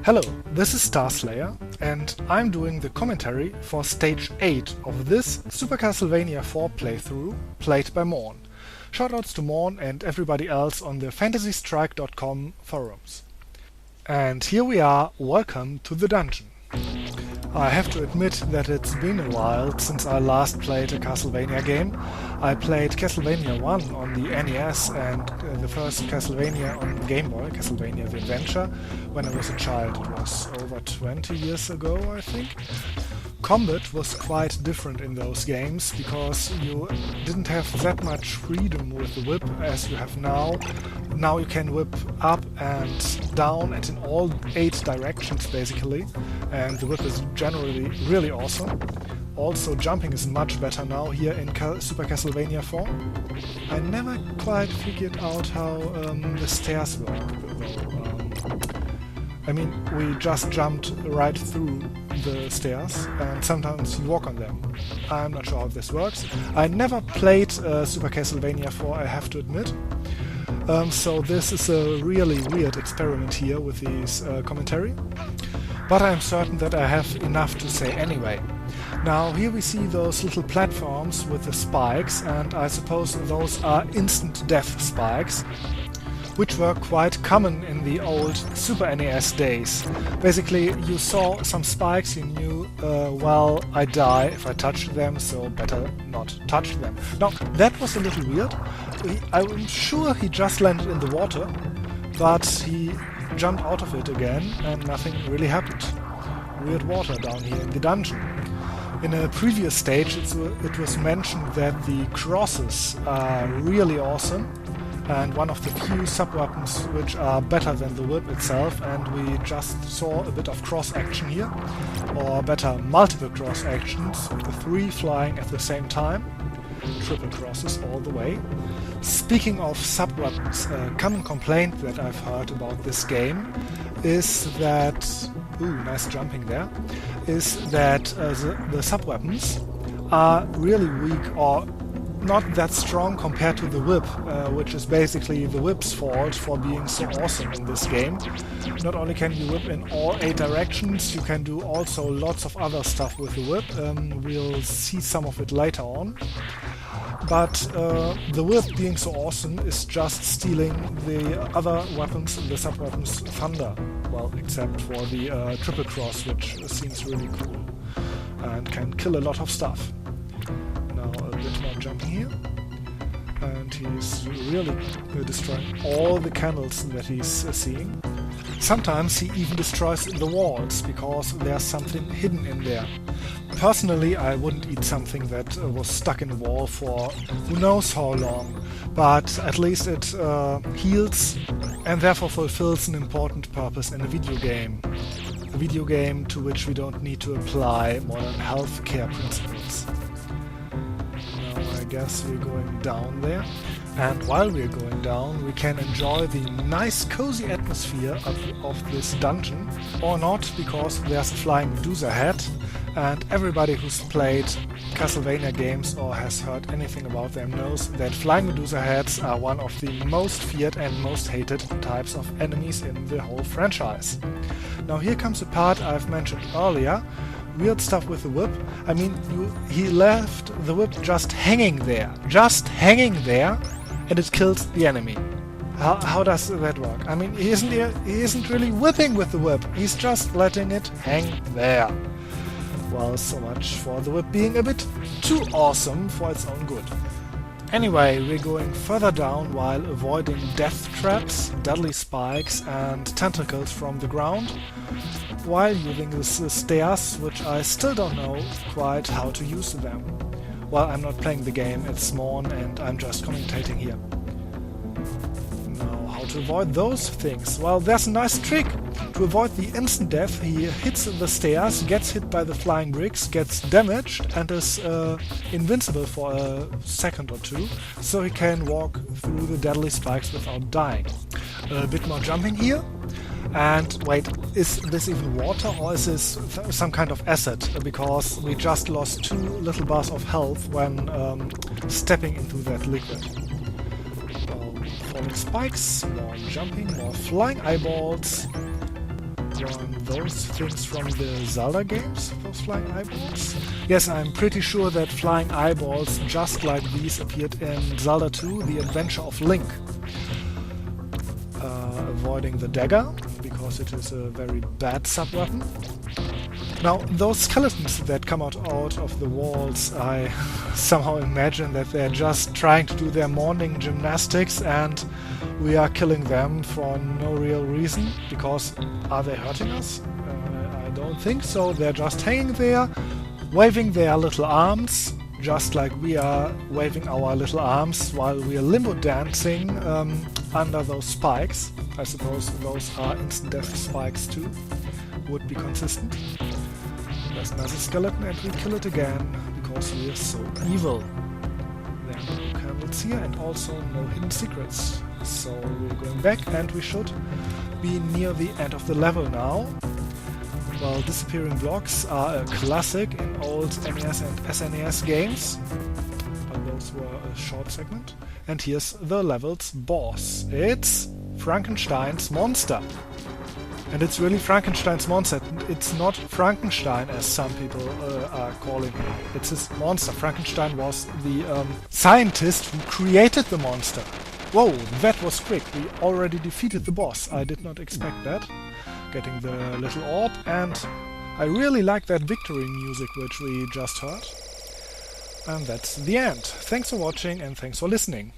Hello, this is Starslayer, and I'm doing the commentary for Stage 8 of this Super Castlevania 4 playthrough, played by Morn. Shoutouts to Morn and everybody else on the fantasystrike.com forums. And here we are, welcome to the dungeon. I have to admit that it's been a while since I last played a Castlevania game. I played Castlevania 1 on the NES and the first Castlevania on Game Boy, Castlevania The Adventure, when I was a child. It was over 20 years ago, I think. Combat was quite different in those games because you didn't have that much freedom with the whip as you have now. Now you can whip up and down and in all 8 directions basically, and the whip is generally really awesome. Also jumping is much better now here in Super Castlevania 4. I never quite figured out how the stairs work though. I mean, we just jumped right through the stairs and sometimes you walk on them. I'm not sure how this works. I never played Super Castlevania 4, I have to admit. So this is a really weird experiment here with this commentary. But I'm certain that I have enough to say anyway. Now here we see those little platforms with the spikes, and I suppose those are instant death spikes, which were quite common in the old Super NES days. Basically, you saw some spikes, you knew, well, I die if I touch them, so better not touch them. Now, that was a little weird. I'm sure he just landed in the water, but he jumped out of it again and nothing really happened. Weird water down here in the dungeon. In a previous stage, it was mentioned that the crosses are really awesome, and one of the few sub-weapons which are better than the whip itself, and we just saw a bit of cross-action here, or better, multiple cross-actions, the 3 flying at the same time, triple crosses all the way. Speaking of sub-weapons, a common complaint that I've heard about this game is that, nice jumping there, is that the sub-weapons are really weak or not that strong compared to the whip, which is basically the whip's fault for being so awesome in this game. Not only can you whip in all 8 directions, you can do also lots of other stuff with the whip. We'll see some of it later on. But the whip being so awesome is just stealing the other weapons, the sub-weapons thunder. Well, except for the triple cross, which seems really cool and can kill a lot of stuff. Now a bit more jumping here, and he's really destroying all the candles that he's seeing. Sometimes he even destroys the walls because there's something hidden in there. Personally, I wouldn't eat something that was stuck in a wall for who knows how long, but at least it heals and therefore fulfills an important purpose in a video game. A video game to which we don't need to apply modern healthcare principles. I guess we're going down there, and while we're going down we can enjoy the nice cozy atmosphere of this dungeon, or not, because there's a flying Medusa head, and everybody who's played Castlevania games or has heard anything about them knows that flying Medusa heads are one of the most feared and most hated types of enemies in the whole franchise. Now here comes a part I've mentioned earlier. Weird stuff with the whip. I mean, he left the whip just hanging there, and it kills the enemy. How does that work? I mean, he isn't really whipping with the whip. He's just letting it hang there. Well, so much for the whip being a bit too awesome for its own good. Anyway, we're going further down while avoiding death traps, deadly spikes and tentacles from the ground, while using the stairs, which I still don't know quite how to use them. Well, I'm not playing the game, it's Morn and I'm just commentating here. Now, how to avoid those things? Well, there's a nice trick. To avoid the instant death, he hits the stairs, gets hit by the flying bricks, gets damaged and is invincible for a second or two, so he can walk through the deadly spikes without dying. A bit more jumping here. And wait, is this even water or is this some kind of acid? Because we just lost 2 little bars of health when stepping into that liquid. For falling spikes, more jumping, more flying eyeballs. Weren't those things from the Zelda games, those flying eyeballs? Yes, I'm pretty sure that flying eyeballs just like these appeared in Zelda 2, The Adventure of Link. Avoiding the dagger, because it is a very bad sub-weapon. Now, those skeletons that come out of the walls, I somehow imagine that they're just trying to do their morning gymnastics and we are killing them for no real reason, because are they hurting us? I don't think so. They're just hanging there, waving their little arms, just like we are waving our little arms while we are limbo dancing under those spikes. I suppose those are instant death spikes too. Would be consistent. There's another skeleton and we kill it again, because we are so evil. There are no candles here and also no hidden secrets. So we're going back and we should be near the end of the level now. Well, disappearing blocks are a classic in old NES and SNES games, but those were a short segment. And here's the level's boss. It's Frankenstein's monster. And it's really Frankenstein's monster. It's not Frankenstein, as some people are calling him. It's his monster. Frankenstein was the scientist who created the monster. Whoa, that was quick. We already defeated the boss. I did not expect that. Getting the little orb, and I really like that victory music which we just heard. And that's the end. Thanks for watching and thanks for listening.